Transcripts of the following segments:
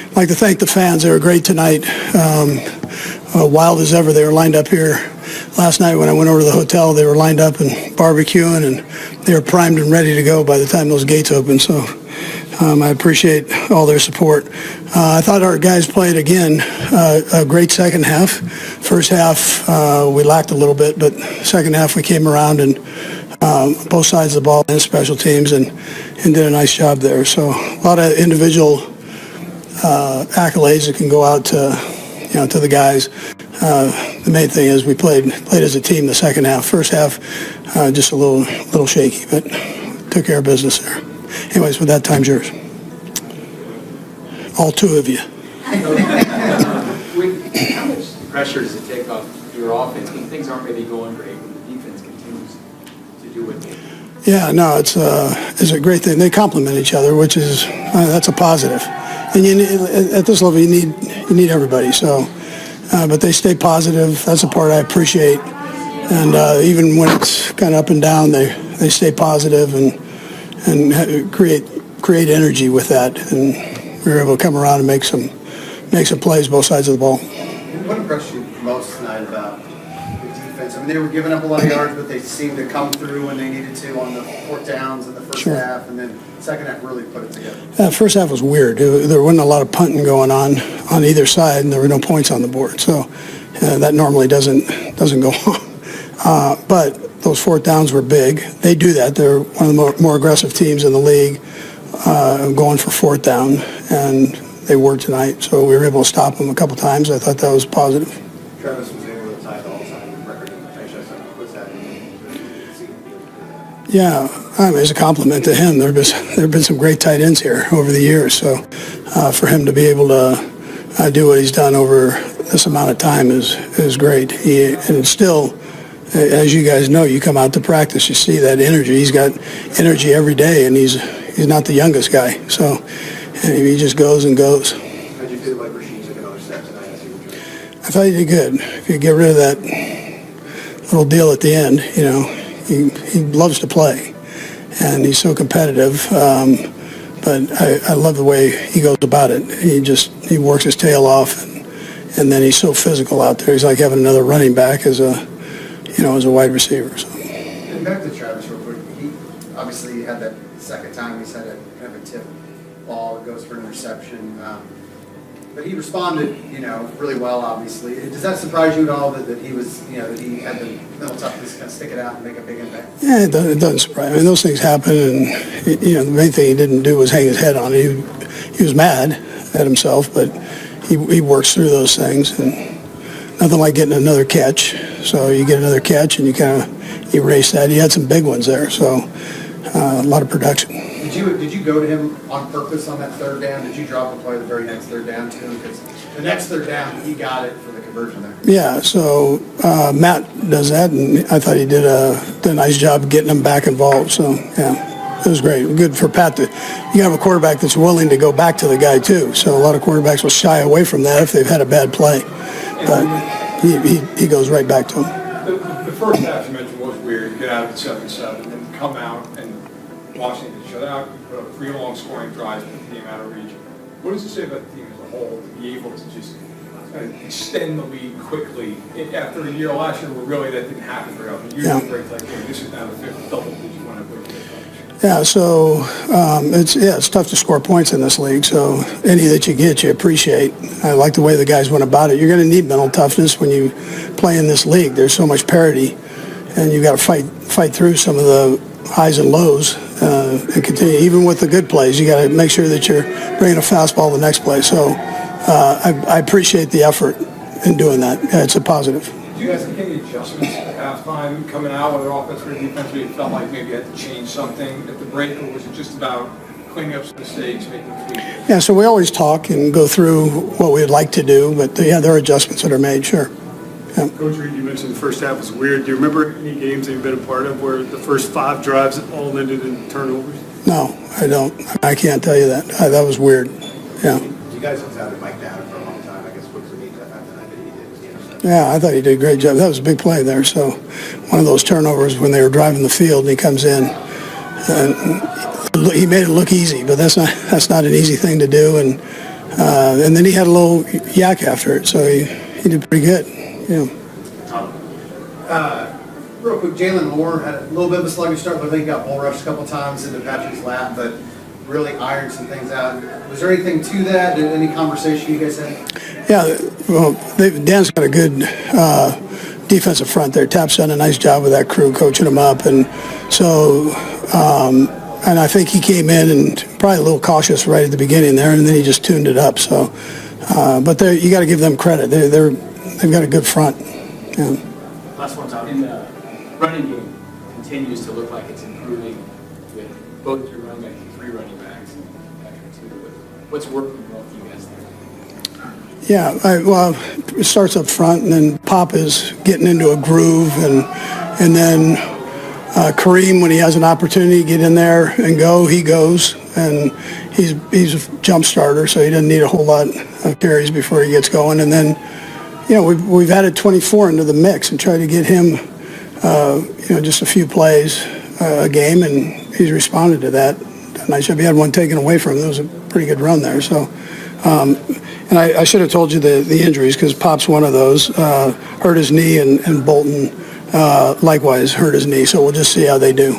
I'd like to thank the fans. They were great tonight. Wild as ever. They were lined up here last night when I went over to the hotel. They were lined up and barbecuing, and they were primed and ready to go by the time those gates opened. So I appreciate all their support. I thought our guys played, again, a great second half. First half, we lacked a little bit, but second half we came around and both sides of the ball and special teams and did a nice job there. So a lot of individual accolades that can go out to the guys. The main thing is we played as a team the second half. First half, just a little shaky, but took care of business there. Anyways, with that, time's yours. All two of you. How much pressure does it take off your offense when things aren't maybe going great, when the defense continues to do what they do? Yeah, no, it's a great thing. They complement each other, which is that's a positive. And at this level, you need everybody. So, but they stay positive. That's the part I appreciate. And even when it's kind of up and down, they stay positive and create energy with that. And we were able to come around and make some plays both sides of the ball. What impressed you most tonight about the defense? I mean, they were giving up a lot of yards, but they seemed to come through when they needed to on the fourth downs in the first half, and then second half really put it together. First half was weird. There wasn't a lot of punting going on either side, and there were no points on the board. So that normally doesn't go on. But those fourth downs were big. They do that. They're one of the more aggressive teams in the league, going for fourth down, and they were tonight. So we were able to stop them a couple times. I thought that was positive. Travis was able to tie the all-time record in the franchise. What's that mean? Yeah, I mean, it's a compliment to him. There have been some great tight ends here over the years. So for him to be able to do what he's done over this amount of time is great. And still, as you guys know, you come out to practice, you see that energy. He's got energy every day, and he's not the youngest guy. So he just goes and goes. How did you feel like Reid took another step tonight? I thought he did good. If you get rid of that little deal at the end, he loves to play, and he's so competitive. But I love the way he goes about it. He works his tail off, and then he's so physical out there. He's like having another running back as a wide receiver. So. And back to Travis real quick. He obviously had that second time he's had a kind of a tip ball that goes for an interception. But he responded, really well, obviously. Does that surprise you at all that he was, that he had the mental toughness to kind of stick it out and make a big impact? Yeah, it doesn't surprise me. I mean, those things happen, and, the main thing he didn't do was hang his head on it. He was mad at himself, but he works through those things, and nothing like getting another catch. So you get another catch, and you kind of erase that. He had some big ones there, so a lot of production. Did you go to him on purpose on that third down? Did you drop the play the very next third down to him? Because the next third down, he got it for the conversion there. Yeah, so Matt does that, and I thought he did a nice job getting him back involved. So, yeah, it was great. Good for Pat. You have a quarterback that's willing to go back to the guy, too. So a lot of quarterbacks will shy away from that if they've had a bad play. But he goes right back to him. The first half you mentioned was weird. You get out at 7-7 and come out and Washington shut out, put up 3 long scoring drives, put the team out of reach. What does it say about the team as a whole to be able to just extend the lead quickly after a year last year where really that didn't happen very often? Usually breaks like this is now the 5th double-digit one I've looked at. Yeah, so it's tough to score points in this league. So any that you get, you appreciate. I like the way the guys went about it. You're going to need mental toughness when you play in this league. There's so much parity, and you got to fight through some of the highs and lows and continue. Even with the good plays, you got to make sure that you're bringing a fastball the next play. So I appreciate the effort in doing that. Yeah, it's a positive. Do you guys make any adjustments at halftime coming out, whether offense or defense, where you felt like maybe you had to change something at the break, or was it just about cleaning up some mistakes, making tweaks? Yeah, so we always talk and go through what we'd like to do, but there are adjustments that are made, sure. Yeah. Coach Reid, you mentioned the first half was weird. Do you remember any games that you've been a part of where the first 5 drives all ended in turnovers? No, I don't. I can't tell you that. That was weird. Yeah. You guys have sounded Mike down for a long time. I guess what's the need to have tonight that he did was the interception? Yeah, I thought he did a great job. That was a big play there. So one of those turnovers when they were driving the field and he comes in, and he made it look easy, but that's not an easy thing to do. And And then he had a little yak after it, so he did pretty good. Real quick, Jalen Moore had a little bit of a sluggish start, but I think he got bull rushed a couple times into Patrick's lap, but really ironed some things out. Was there anything to that? Did any conversation you guys had? Yeah, well, Dan's got a good defensive front there. Tap's done a nice job with that crew, coaching them up, and so and I think he came in and probably a little cautious right at the beginning there, and then he just tuned it up. So, but you got to give them credit. They've got a good front. Yeah. Last one's out. In the running game continues to look like it's improving with both your running backs and 3 running backs. What's working well for you guys there? Yeah, well, it starts up front, and then Pop is getting into a groove, and then Kareem, when he has an opportunity to get in there and go, he goes, and he's a jump starter, so he doesn't need a whole lot of carries before he gets going. And then, we've added 24 into the mix and tried to get him, just a few plays a game, and he's responded to that. Nice job. He had one taken away from him. That was a pretty good run there. So, and I should have told you the injuries, because Pop's one of those. Hurt his knee, and Bolton likewise hurt his knee. So we'll just see how they do.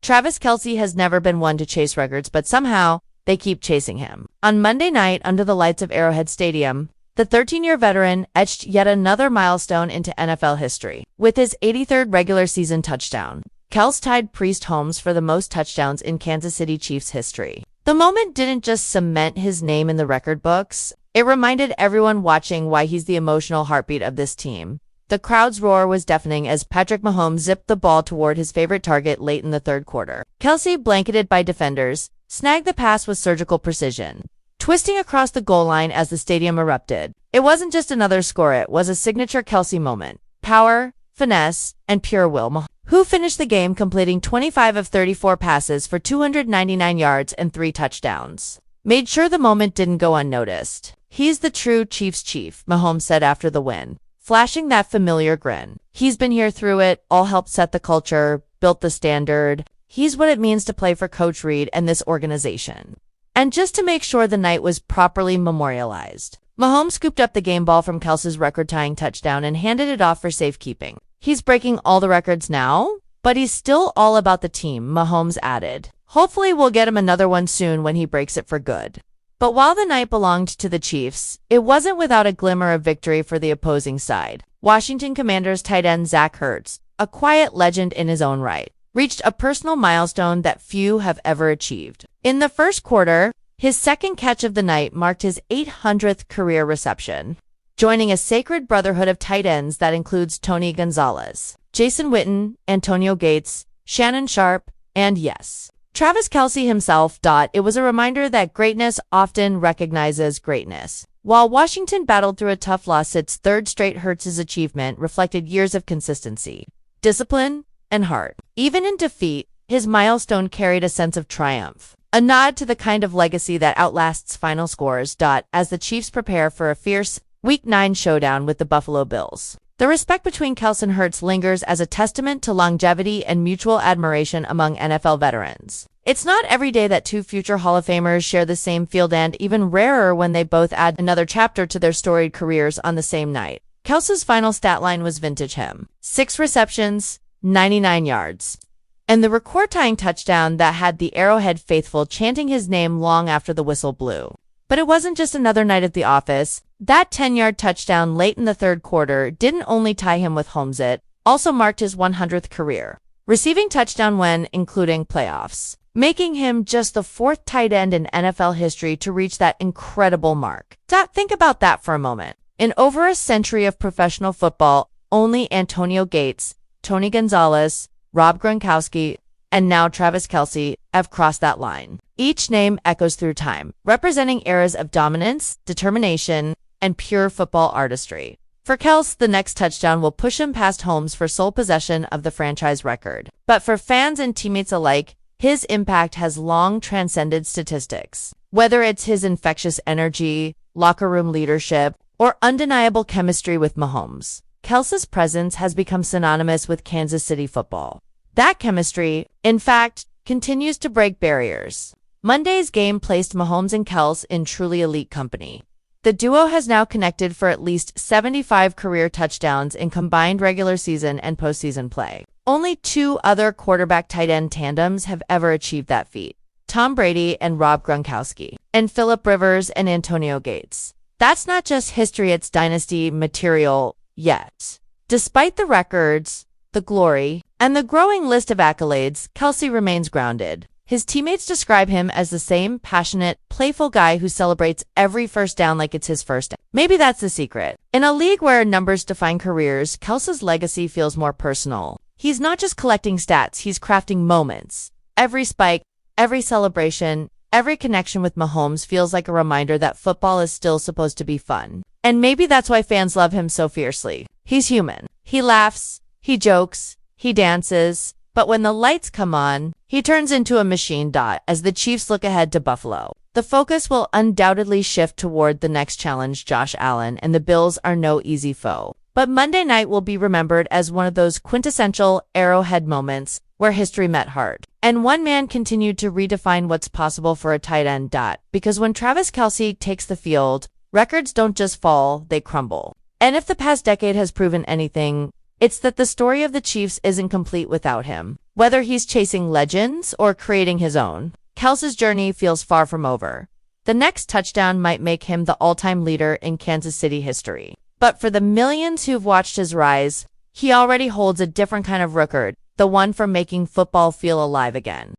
Travis Kelce has never been one to chase records, but somehow they keep chasing him. On Monday night, under the lights of Arrowhead Stadium, the 13-year veteran etched yet another milestone into NFL history with his 83rd regular season touchdown. Kelce tied Priest Holmes for the most touchdowns in Kansas City Chiefs history. The moment didn't just cement his name in the record books, it reminded everyone watching why he's the emotional heartbeat of this team. The crowd's roar was deafening as Patrick Mahomes zipped the ball toward his favorite target late in the third quarter. Kelce, blanketed by defenders, snagged the pass with surgical precision, twisting across the goal line as the stadium erupted. It wasn't just another score, it was a signature Kelce moment. Power, finesse, and pure will. Who finished the game completing 25 of 34 passes for 299 yards and 3 touchdowns. Made sure the moment didn't go unnoticed. He's the true Chiefs chief, Mahomes said after the win, flashing that familiar grin. He's been here through it, all helped set the culture, built the standard. He's what it means to play for Coach Reid and this organization. And just to make sure the night was properly memorialized, Mahomes scooped up the game ball from Kelce's record-tying touchdown and handed it off for safekeeping. He's breaking all the records now, but he's still all about the team, Mahomes added. Hopefully we'll get him another one soon when he breaks it for good. But while the night belonged to the Chiefs, it wasn't without a glimmer of victory for the opposing side. Washington Commanders tight end Zach Ertz, a quiet legend in his own right, reached a personal milestone that few have ever achieved. In the first quarter, his second catch of the night marked his 800th career reception, joining a sacred brotherhood of tight ends that includes Tony Gonzalez, Jason Witten, Antonio Gates, Shannon Sharpe, and yes, Travis Kelce himself. It was a reminder that greatness often recognizes greatness. While Washington battled through a tough loss, its third straight Hurts' achievement reflected years of consistency, discipline, and heart. Even in defeat, his milestone carried a sense of triumph, a nod to the kind of legacy that outlasts final scores. As the Chiefs prepare for a fierce Week 9 showdown with the Buffalo Bills, the respect between Kelce and Hurts lingers as a testament to longevity and mutual admiration among NFL veterans. It's not every day that two future Hall of Famers share the same field, and even rarer when they both add another chapter to their storied careers on the same night. Kelce's final stat line was vintage him: 6 receptions, 99 yards, and the record-tying touchdown that had the Arrowhead faithful chanting his name long after the whistle blew. But it wasn't just another night at the office. That 10-yard touchdown late in the third quarter didn't only tie him with Holmes, it also marked his 100th career receiving touchdown when including playoffs, making him just the 4th tight end in NFL history to reach that incredible mark. Think about that for a moment. In over a century of professional football, only Antonio Gates, Tony Gonzalez, Rob Gronkowski, and now Travis Kelce have crossed that line. Each name echoes through time, representing eras of dominance, determination, and pure football artistry. For Kelce, the next touchdown will push him past Holmes for sole possession of the franchise record. But for fans and teammates alike, his impact has long transcended statistics. Whether it's his infectious energy, locker room leadership, or undeniable chemistry with Mahomes, Kelce's presence has become synonymous with Kansas City football. That chemistry, in fact, continues to break barriers. Monday's game placed Mahomes and Kelce in truly elite company. The duo has now connected for at least 75 career touchdowns in combined regular season and postseason play. Only 2 other quarterback tight end tandems have ever achieved that feat: Tom Brady and Rob Gronkowski, and Phillip Rivers and Antonio Gates. That's not just history, it's dynasty material yet. Despite the records, the glory, and the growing list of accolades, Kelce remains grounded. His teammates describe him as the same passionate, playful guy who celebrates every first down like it's his first. Maybe that's the secret. In a league where numbers define careers, Kelce's legacy feels more personal. He's not just collecting stats, he's crafting moments. Every spike, every celebration, every connection with Mahomes feels like a reminder that football is still supposed to be fun. And maybe that's why fans love him so fiercely. He's human. He laughs, he jokes, he dances. But when the lights come on, he turns into a machine. As the Chiefs look ahead to Buffalo, the focus will undoubtedly shift toward the next challenge, Josh Allen, and the Bills are no easy foe. But Monday night will be remembered as one of those quintessential Arrowhead moments where history met heart. And one man continued to redefine what's possible for a tight end. Because when Travis Kelce takes the field, records don't just fall, they crumble. And if the past decade has proven anything, it's that the story of the Chiefs isn't complete without him. Whether he's chasing legends or creating his own, Kelce's journey feels far from over. The next touchdown might make him the all-time leader in Kansas City history. But for the millions who've watched his rise, he already holds a different kind of record, the one for making football feel alive again.